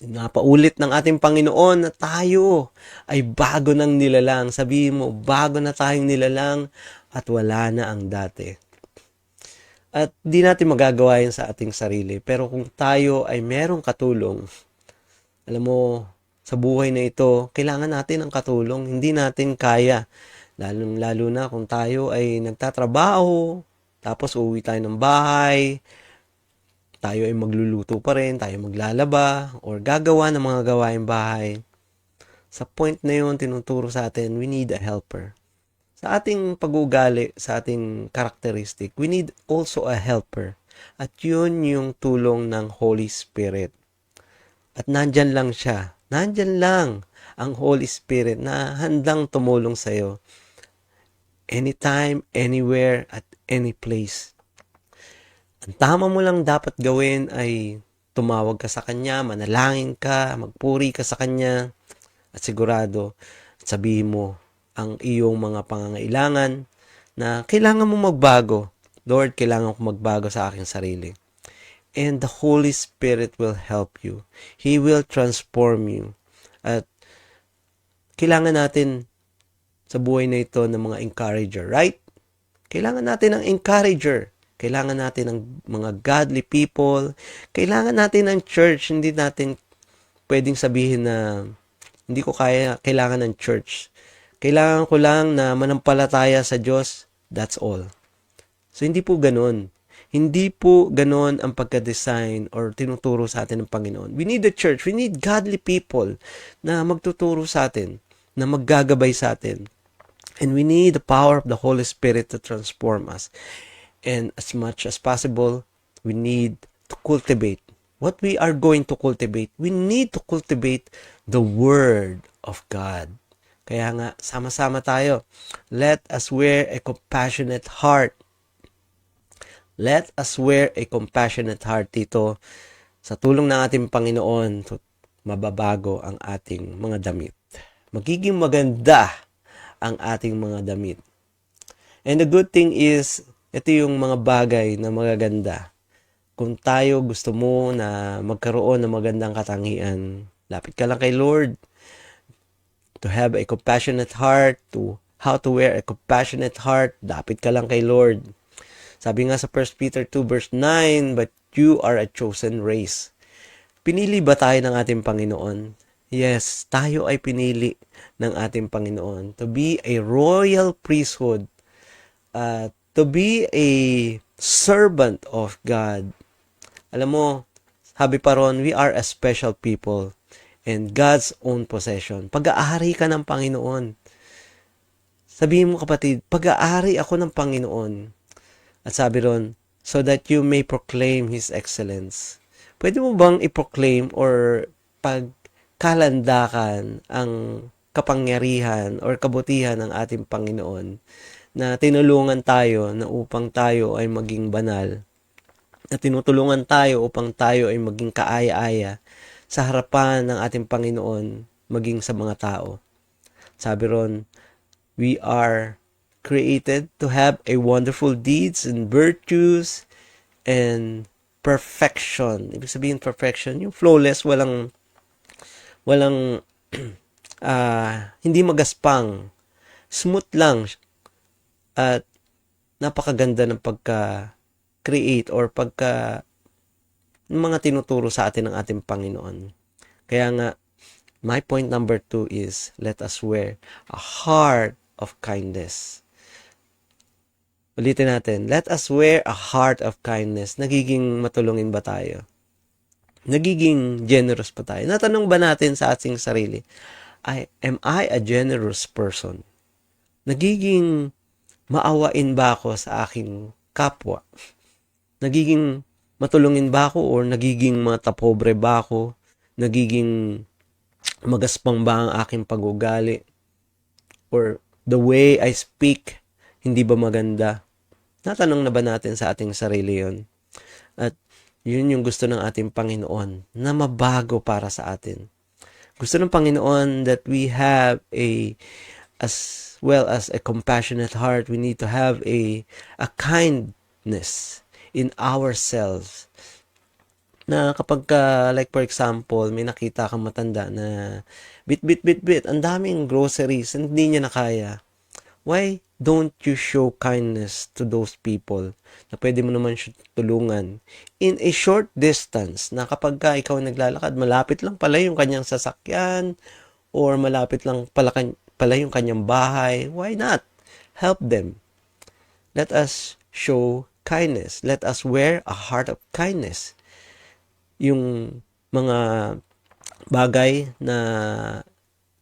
napaulit ng ating Panginoon na tayo ay bago ng nilalang. Sabihin mo, bago na tayong nilalang at wala na ang dati. At di natin magagawa yan sa ating sarili. Pero kung tayo ay merong katulong, alam mo, sa buhay na ito, kailangan natin ng katulong. Hindi natin kaya. Lalo na kung tayo ay nagtatrabaho, tapos uuwi tayo ng bahay, tayo ay magluluto pa rin, tayo maglalaba, or gagawa ng mga gawaing bahay. Sa point na yun, tinuturo sa atin, we need a helper. Sa ating pag-ugali, sa ating characteristic, we need also a helper. At yun yung tulong ng Holy Spirit. At nandyan lang siya. Nandyan lang ang Holy Spirit na handang tumulong sa'yo. Anytime, anywhere, at any place. Ang tama mo lang dapat gawin ay tumawag ka sa Kanya, manalangin ka, magpuri ka sa Kanya, at sigurado, sabihin mo ang iyong mga pangangailangan na kailangan mo magbago. Lord, kailangan ko magbago sa aking sarili. And the Holy Spirit will help you. He will transform you. At kailangan natin sa buhay na ito ng mga encourager, right? Kailangan natin ng encourager. Kailangan natin ng mga godly people. Kailangan natin ng church. Hindi natin pwedeng sabihin na hindi ko kailangan ng church. Kailangan ko lang na manampalataya sa Diyos. That's all. So, hindi po ganun. Hindi po ganun ang pagka-design or tinuturo sa atin ng Panginoon. We need a church. We need godly people na magtuturo sa atin, na maggagabay sa atin. And we need the power of the Holy Spirit to transform us. And as much as possible, we need to cultivate. What we are going to cultivate, we need to cultivate the Word of God. Kaya nga, sama-sama tayo. Let us wear a compassionate heart. Let us wear a compassionate heart dito. Sa tulong ng ating Panginoon, mababago ang ating mga damit. Magiging maganda ang ating mga damit. And the good thing is, ito yung mga bagay na magaganda. Kung tayo gusto mo na magkaroon ng magandang katangian, lapit ka lang kay Lord. To have a compassionate heart, to how to wear a compassionate heart, lapit ka lang kay Lord. Sabi nga sa 1 Peter 2 verse 9, but you are a chosen race. Pinili ba tayo ng ating Panginoon? Yes, tayo ay pinili ng ating Panginoon to be a royal priesthood, to be a servant of God. Alam mo, sabi pa ron, we are a special people and God's own possession. Pag-aari ka ng Panginoon. Sabihin mo kapatid, pag-aari ako ng Panginoon. At sabi ron, so that you may proclaim His excellence. Pwede mo bang i-proclaim or pagkalandakan ang kapangyarihan or kabutihan ng ating Panginoon na tinulungan tayo na upang tayo ay maging banal, na tinutulungan tayo upang tayo ay maging kaaya-aya sa harapan ng ating Panginoon, maging sa mga tao. Sabi ron, we are created to have a wonderful deeds and virtues and perfection. Ibig sabihin perfection, yung flawless, walang hindi magaspang, smooth lang, at napakaganda ng pagka-create or mga tinuturo sa atin ng ating Panginoon. Kaya nga, my point number 2 is, let us wear a heart of kindness. Ulitin natin, let us wear a heart of kindness. Nagiging matulungin ba tayo? Nagiging generous pa tayo? Natanong ba natin sa ating sarili, Am I a generous person? Nagiging maawain ba ako sa aking kapwa? Nagiging matulungin ba ako or nagiging matapobre ba ako? Nagiging magaspang ba ang aking pag-ugali? Or the way I speak, hindi ba maganda? Natanong na ba natin sa ating sarili yon? At yun yung gusto ng ating Panginoon na mabago para sa atin. Gusto ng Panginoon that we have as well as a compassionate heart. We need to have a kindness in ourselves. Na kapag like for example, may nakita kang matanda na bit, ang daming groceries, hindi niya na kaya. Why don't you show kindness to those people na pwede mo naman siya tulungan in a short distance, na kapag ikaw naglalakad, malapit lang pala yung kanyang sasakyan or malapit lang pala yung kanyang bahay, why not help them? Let us show kindness. Let us wear a heart of kindness. Yung mga bagay na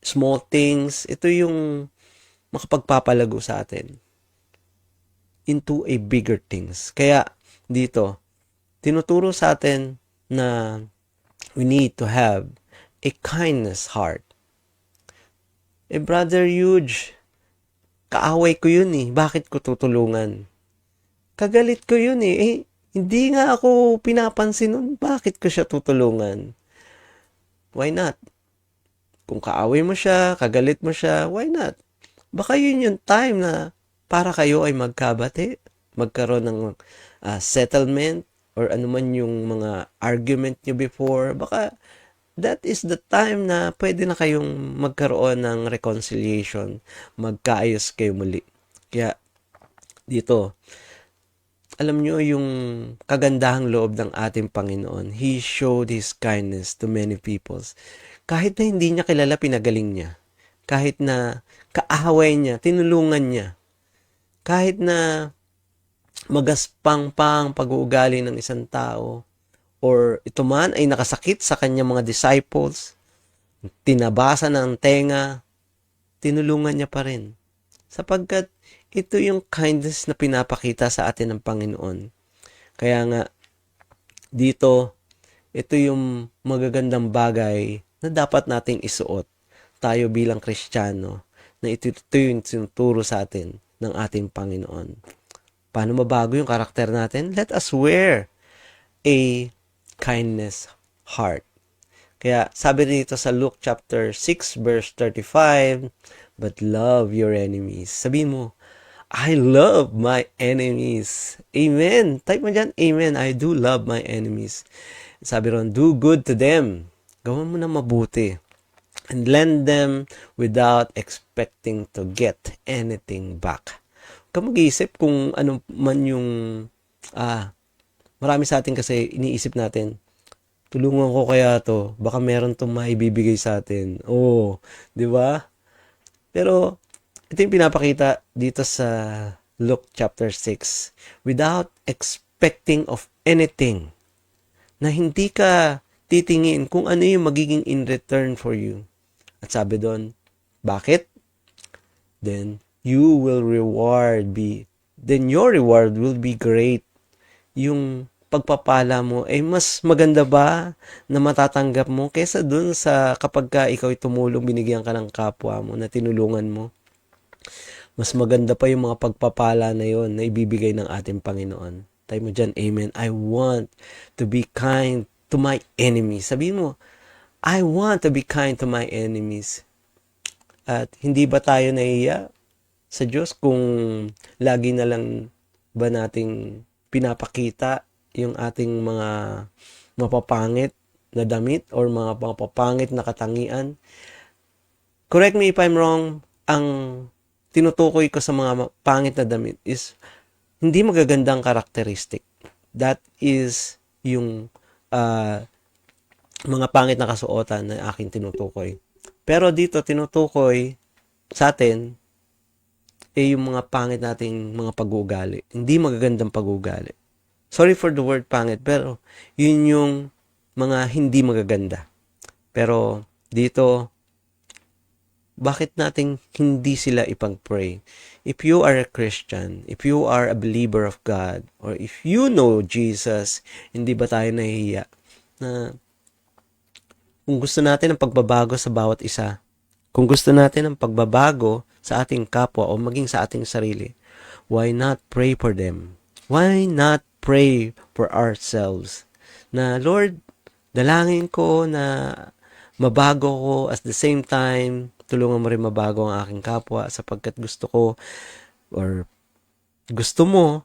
small things, ito yung makapagpapalago sa atin into a bigger things. Kaya dito, tinuturo sa atin na we need to have a kindness heart. Brother Huge, kaaway ko yun eh. Bakit ko tutulungan? Kagalit ko yun eh. Hindi nga ako pinapansin nun. Bakit ko siya tutulungan? Why not? Kung kaaway mo siya, kagalit mo siya, why not? Baka yun yung time na para kayo ay magkabati, magkaroon ng settlement, or anuman yung mga argument nyo before. Baka that is the time na pwede na kayong magkaroon ng reconciliation, magkaayos kayo muli. Kaya dito, alam nyo yung kagandahang loob ng ating Panginoon. He showed His kindness to many peoples. Kahit na hindi niya kilala, pinagaling niya. Kahit na kaaway niya, tinulungan niya. Kahit na magaspang pa ang pag-uugali ng isang tao, or ito man ay nakasakit sa kanyang mga disciples, tinabasa ng tenga, tinulungan niya pa rin. Sapagkat ito yung kindness na pinapakita sa atin ng Panginoon. Kaya nga, dito, ito yung magagandang bagay na dapat nating isuot tayo bilang Kristiyano, na ito yung sinuturo sa atin ng ating Panginoon. Paano mabago yung karakter natin? Let us wear a kindness heart. Kaya sabi dito sa Luke chapter 6 verse 35, but love your enemies. Sabi mo, I love my enemies. Amen. Type mo dyan, amen. I do love my enemies. Sabi ron, do good to them. Gawin mo na mabuti. And lend them without expecting to get anything back. Huwag ka mag-iisip kung ano man yung marami sa atin kasi iniisip natin, tulungan ko kaya to, baka meron tong maibibigay sa atin. Oh, di ba? Pero ito yung pinapakita dito sa Luke chapter 6. Without expecting of anything, na hindi ka titingin kung ano yung magiging in return for you. At sabi doon, bakit? Then your reward will be great. Yung pagpapala mo ay mas maganda ba na matatanggap mo kaysa dun sa kapag ka ikaw ay tumulong, binigyan ka ng kapwa mo na tinulungan mo. Mas maganda pa yung mga pagpapala na yon na ibibigay ng ating Panginoon. Tayo mo dyan, amen. I want to be kind to my enemies. Sabihin mo, I want to be kind to my enemies. At hindi ba tayo nahiya sa Diyos kung lagi na lang ba nating pinapakita yung ating mga mapapangit na damit or mga mapapangit na katangian? Correct me if I'm wrong, ang tinutukoy ko sa mga pangit na damit is hindi magagandang karakteristik. That is yung mga pangit na kasuotan na aking tinutukoy. Pero dito tinutukoy sa atin yung mga pangit nating mga pag-uugali. Hindi magagandang pag-uugali. Sorry for the word pangit, pero yun yung mga hindi magaganda. Pero dito, bakit nating hindi sila ipag-pray? If you are a Christian, if you are a believer of God, or if you know Jesus, hindi ba tayo nahihiya na kung gusto natin ang pagbabago sa bawat isa, kung gusto natin ang pagbabago sa ating kapwa o maging sa ating sarili, why not pray for them? Why not pray for ourselves? Na, Lord, dalangin ko na mabago ko, at the same time, tulungan mo rin mabago ang aking kapwa sapagkat gusto ko or gusto mo,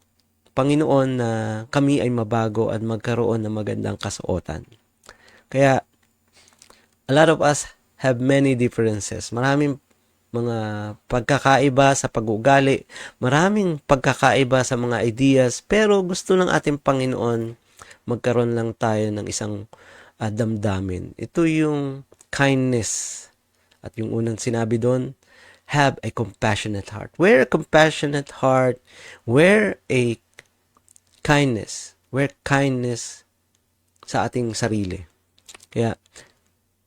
Panginoon, na kami ay mabago at magkaroon ng magandang kasuotan. Kaya, a lot of us have many differences. Maraming mga pagkakaiba sa pag-uugali, maraming pagkakaiba sa mga ideas, pero gusto ng ating Panginoon magkaroon lang tayo ng isang damdamin. Ito yung kindness. At yung unang sinabi doon, have a compassionate heart. Wear a compassionate heart. Wear a kindness. Wear kindness sa ating sarili. Kaya,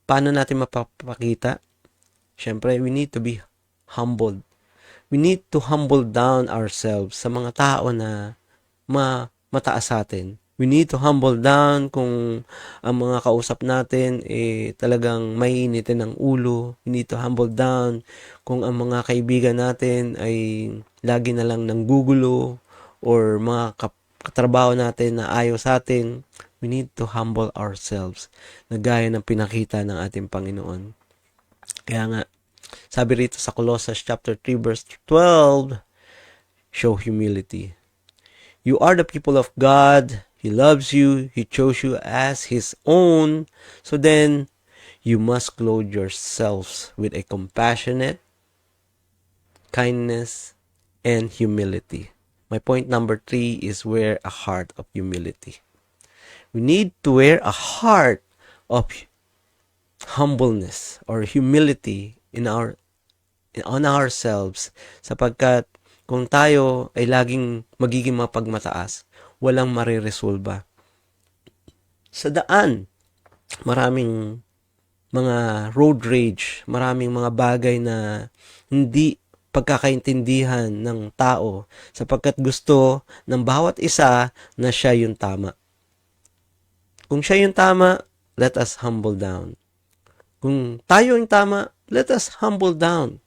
paano natin mapapakita? Siyempre, we need to be humbled. We need to humble down ourselves sa mga tao na mataas sa atin. We need to humble down kung ang mga kausap natin talagang mainitin ng ulo. We need to humble down kung ang mga kaibigan natin ay lagi na lang nanggugulo or mga katrabaho natin na ayaw sa atin. We need to humble ourselves na gaya ng pinakita ng ating Panginoon. Kaya nga, sabi rito sa Colossians chapter 3 verse 12, show humility. You are the people of God. He loves you. He chose you as His own. So then, you must clothe yourselves with a compassionate, kindness, and humility. My point number 3 is wear a heart of humility. We need to wear a heart of humbleness or humility on ourselves, sapagkat kung tayo ay laging magiging mapagmataas, walang mariresolba. Sa daan, maraming mga road rage, maraming mga bagay na hindi pagkakaintindihan ng tao sapagkat gusto ng bawat isa na siya yung tama. Kung siya yung tama, let us humble down. Kung tayo yung tama, let us humble down.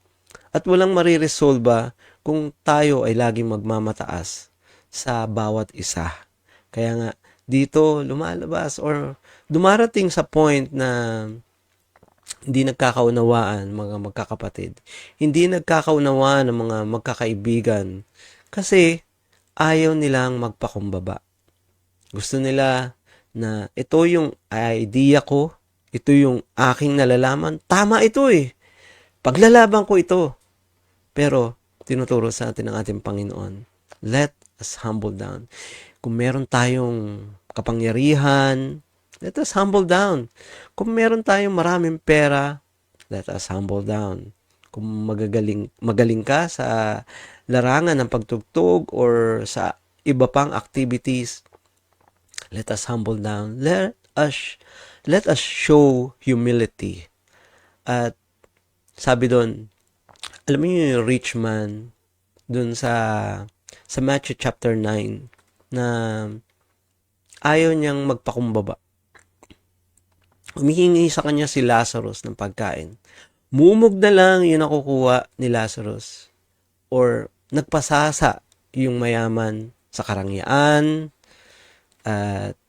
At walang mariresolba kung tayo ay laging magmamataas sa bawat isa. Kaya nga, dito lumalabas or dumarating sa point na hindi nagkakaunawaan mga magkakapatid. Hindi nagkakaunawaan ng mga magkakaibigan kasi ayaw nilang magpakumbaba. Gusto nila na ito yung idea ko, ito yung aking nalalaman, tama ito paglalaban ko ito. Pero tinuturo sa atin ng ating Panginoon, let us humble down. Kung meron tayong kapangyarihan, let us humble down. Kung meron tayong maraming pera, let us humble down. Kung magaling ka sa larangan ng pagtugtog or sa iba pang activities, let us humble down. Let us show humility. At sabi doon, alam mo yung rich man doon sa Matthew chapter 9 na ayaw niyang magpakumbaba. Humihingi sa kanya si Lazarus ng pagkain. Mumog na lang yung nakukuha ni Lazarus. Or nagpasasa yung mayaman sa karangyaan. At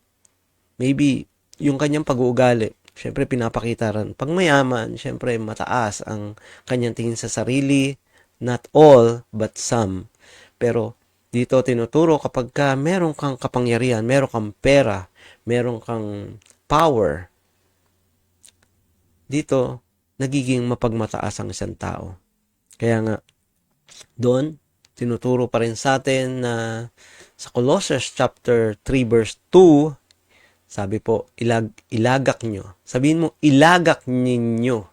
maybe yung kanyang pag-uugali. Siyempre pinapakita rin. Pag mayaman, siyempre mataas ang kanyang tingin sa sarili. Not all, but some. Pero dito tinuturo kapag meron kang kapangyarihan, meron kang pera, meron kang power, dito nagiging mapagmataas ang isang tao. Kaya nga, doon, tinuturo pa rin sa atin na sa Colossians chapter 3 verse 2, sabi po, ilagak nyo. Sabihin mo, ilagak ninyo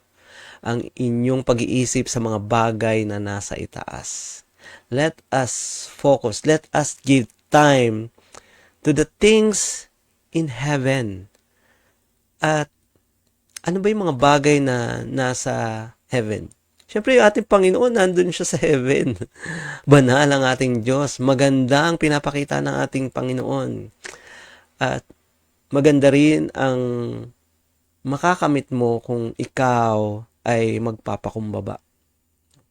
ang inyong pag-iisip sa mga bagay na nasa itaas. Let us focus. Let us give time to the things in heaven. At ano ba yung mga bagay na nasa heaven? Siyempre, yung ating Panginoon, nandun siya sa heaven. Banal ang ating Diyos. Maganda ang pinapakita ng ating Panginoon. At maganda rin ang makakamit mo kung ikaw ay magpapakumbaba.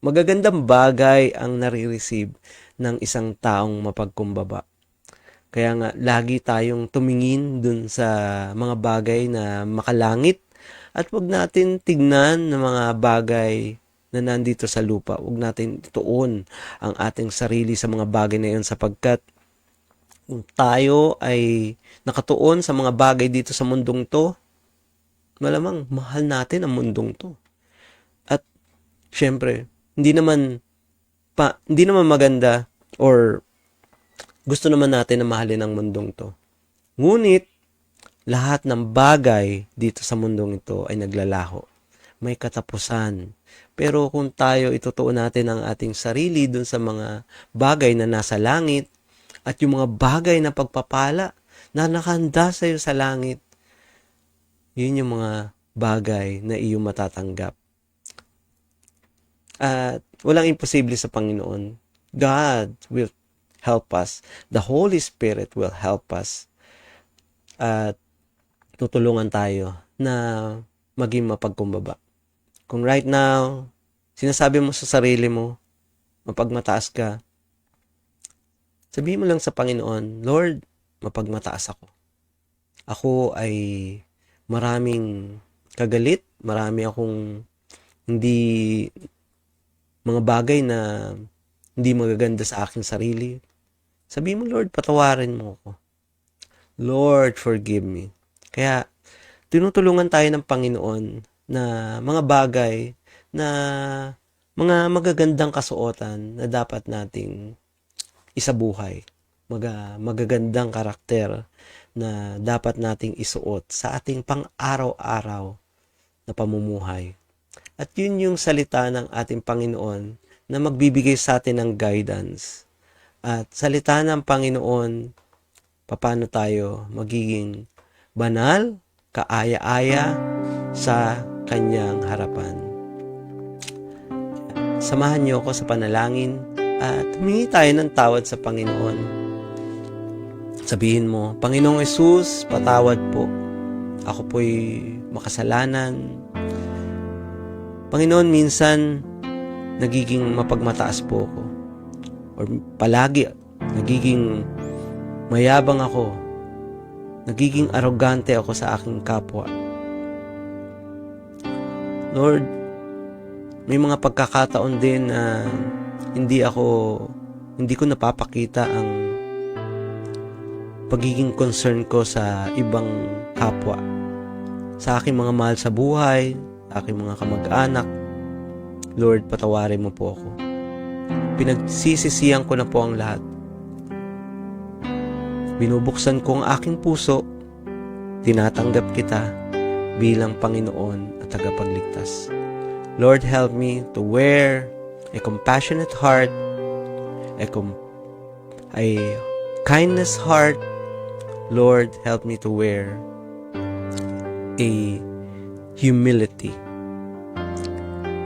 Magagandang bagay ang nare-receive ng isang taong mapagkumbaba. Kaya nga, lagi tayong tumingin dun sa mga bagay na makalangit at wag natin tignan ng mga bagay na nandito sa lupa. Huwag natin ituon ang ating sarili sa mga bagay na yun sapagkat kung tayo ay nakatuon sa mga bagay dito sa mundong to, malamang mahal natin ang mundong to. At syempre, hindi naman maganda or gusto naman natin na mahalin ang mundong to. Ngunit, lahat ng bagay dito sa mundong ito ay naglalaho. May katapusan. Pero kung tayo itutuon natin ang ating sarili dun sa mga bagay na nasa langit at yung mga bagay na pagpapala na nakahanda sa iyo sa langit, yun yung mga bagay na iyong matatanggap. At walang imposible sa Panginoon. God will help us. The Holy Spirit will help us. At tutulungan tayo na maging mapagkumbaba. Kung right now, sinasabi mo sa sarili mo, mapagmataas ka, sabihin mo lang sa Panginoon, Lord, mapagmataas ako. Ako ay maraming kagalit, marami akong mga bagay na hindi magaganda sa aking sarili. Sabihin mo, Lord, patawarin mo ako. Lord, forgive me. Kaya, tinutulungan tayo ng Panginoon na mga bagay na mga magagandang kasuotan na dapat nating isabuhay. Magagandang karakter na dapat nating isuot sa ating pang-araw-araw na pamumuhay. At yun yung salita ng ating Panginoon na magbibigay sa atin ng guidance. At salita ng Panginoon, paano tayo magiging banal, kaaya-aya sa Kanyang harapan. Samahan niyo ako sa panalangin at humingi tayo ng tawad sa Panginoon. Sabihin mo, Panginoong Hesus, patawad po. Ako po'y makasalanan. Panginoon, minsan nagiging mapagmataas po ako. Or palagi nagiging mayabang ako. Nagiging arrogante ako sa aking kapwa. Lord, may mga pagkakataon din na hindi ko napapakita ang pagiging concern ko sa ibang kapwa. Sa aking mga mahal sa buhay, sa aking mga kamag-anak, Lord, patawarin mo po ako. Pinagsisisihan ko na po ang lahat. Binubuksan ko ang aking puso, tinatanggap kita bilang Panginoon at tagapagligtas. Lord, help me to wear a compassionate heart, a kindness heart. Lord, help me to wear a humility,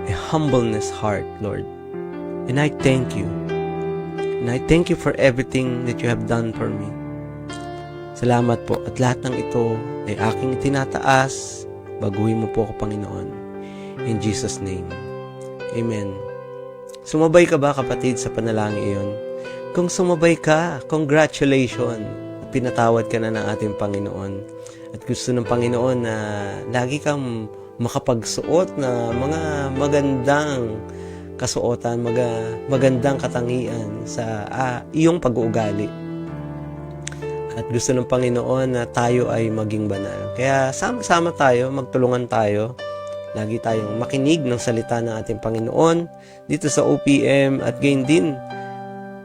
a humbleness heart, Lord. And I thank you. And I thank you for everything that you have done for me. Salamat po at lahat ng ito ay aking itinataas. Baguhin mo po ako, Panginoon. In Jesus' name. Amen. Sumabay ka ba, kapatid, sa panalangin iyon? Kung sumabay ka, congratulations. Pinatawad ka na ng ating Panginoon. At gusto ng Panginoon na lagi kang makapagsuot na mga magandang kasuotan, magandang katangian sa iyong pag-uugali. At gusto ng Panginoon na tayo ay maging banal. Kaya sama-sama tayo, magtulungan tayo. Lagi tayong makinig ng salita ng ating Panginoon dito sa OPM at gain din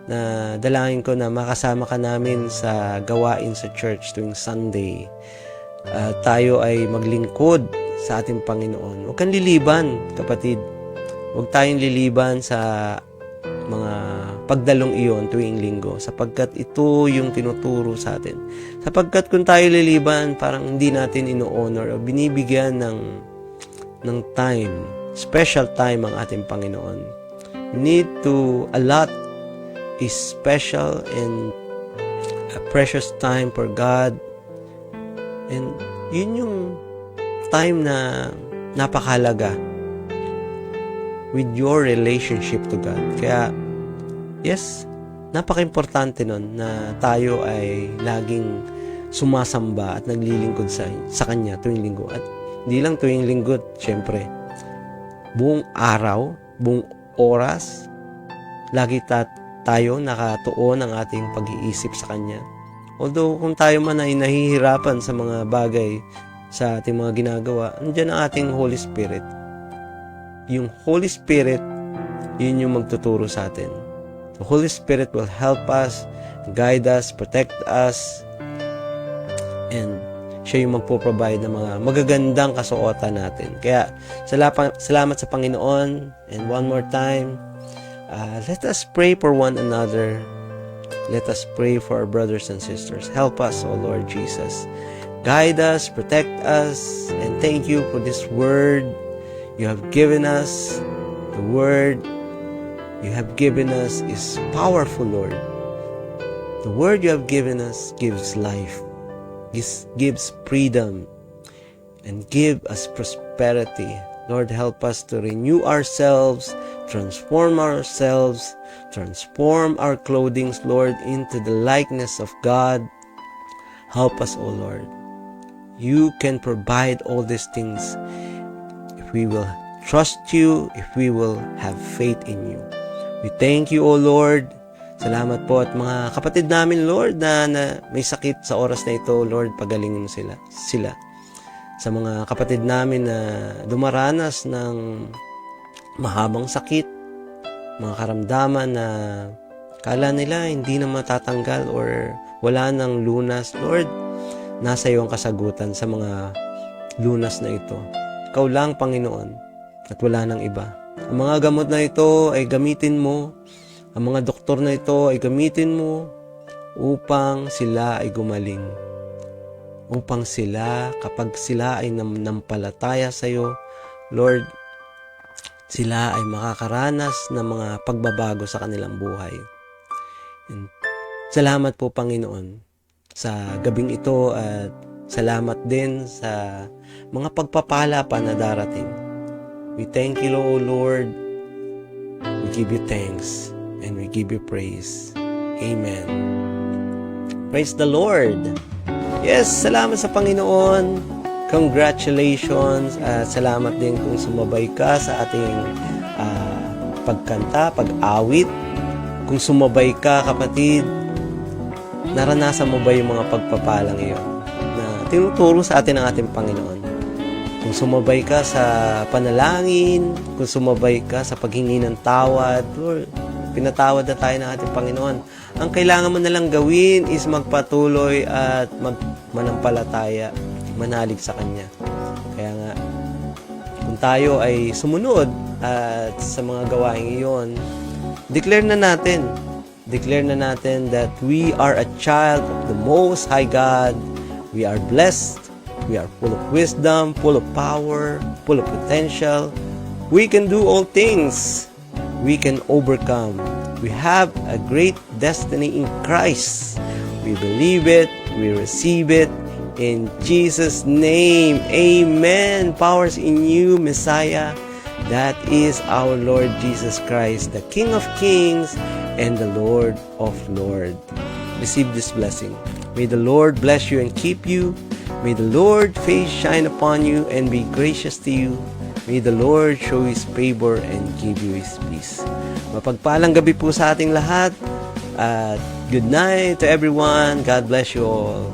na dalangin ko na makasama ka namin sa gawain sa church tuwing Sunday. Tayo ay maglingkod sa ating Panginoon. Huwag kang liliban, kapatid. Huwag tayong liliban sa mga pagdalong iyon tuwing linggo sapagkat ito yung tinuturo sa atin. Sapagkat kung tayo liliban, parang hindi natin ino-honor o binibigyan ng time special time ang ating Panginoon. We need to allot a special and a precious time for God. And yun yung time na napakahalaga with your relationship to God. Kaya, yes, napaka-importante nun na tayo ay laging sumasamba at naglilingkod sa Kanya tuwing linggo. At hindi lang tuwing linggo, syempre, buong araw, buong oras, lagi tayo nakatuon ang ating pag-iisip sa Kanya. Although kung tayo man ay nahihirapan sa mga bagay sa ating mga ginagawa, nandiyan ang ating Holy Spirit. Yung Holy Spirit, yun yung magtuturo sa atin. The Holy Spirit will help us, guide us, protect us, and siya yung magpo-provide ng mga magagandang kasuotan natin. Kaya, salamat sa Panginoon. And one more time, let us pray for one another. Let us pray for our brothers and sisters. Help us, O Lord Jesus. Guide us, protect us, and thank you for this word you have given us. The word you have given us is powerful, Lord. The word you have given us gives life, gives freedom, and give us prosperity. Lord, help us to renew ourselves, transform our clothing, Lord, into the likeness of God. Help us, O Lord. You can provide all these things if we will trust you, if we will have faith in you. We thank you, O Lord. Salamat po at mga kapatid namin, Lord, na may sakit sa oras na ito, Lord, pagalingin mo sila. Sa mga kapatid namin na dumaranas ng mahabang sakit, mga karamdaman na kala nila hindi na matatanggal or wala nang lunas, Lord, nasa iyo ang kasagutan sa mga lunas na ito. Ikaw lang, Panginoon, at wala nang iba. Ang mga gamot na ito ay gamitin mo. Ang mga doktor na ito ay gamitin mo upang sila ay gumaling. Upang sila, kapag sila ay nampalataya sa iyo, Lord, sila ay makakaranas ng mga pagbabago sa kanilang buhay. And salamat po, Panginoon, sa gabing ito at salamat din sa mga pagpapala pa na darating. We thank you, Lord. We give you thanks and we give you praise. Amen. Praise the Lord. Yes, salamat sa Panginoon. Congratulations at salamat din kung sumabay ka sa ating pagkanta, pag-awit. Kung sumabay ka, kapatid, naranasan mo ba yung mga pagpapalang iyon na tinuturo sa atin ng ating Panginoon? Kung sumabay ka sa panalangin, kung sumabay ka sa paghingi ng tawad, Lord, pinatawad na tayo ng ating Panginoon. Ang kailangan mo nalang gawin is magpatuloy at manampalataya, manalig sa Kanya. Kaya nga, kung tayo ay sumunod at sa mga gawaing iyon, declare na natin that we are a child of the Most High God. We are blessed. We are full of wisdom, full of power, full of potential. We can do all things. We can overcome. We have a great destiny in Christ. We believe it. We receive it. In Jesus' name, amen. Powers in you, Messiah. That is our Lord Jesus Christ, the King of Kings and the Lord of Lords. Receive this blessing. May the Lord bless you and keep you. May the Lord face shine upon you and be gracious to you. May the Lord show His favor and give you His peace. Mapagpalang gabi po sa ating lahat. At good night to everyone. God bless you all.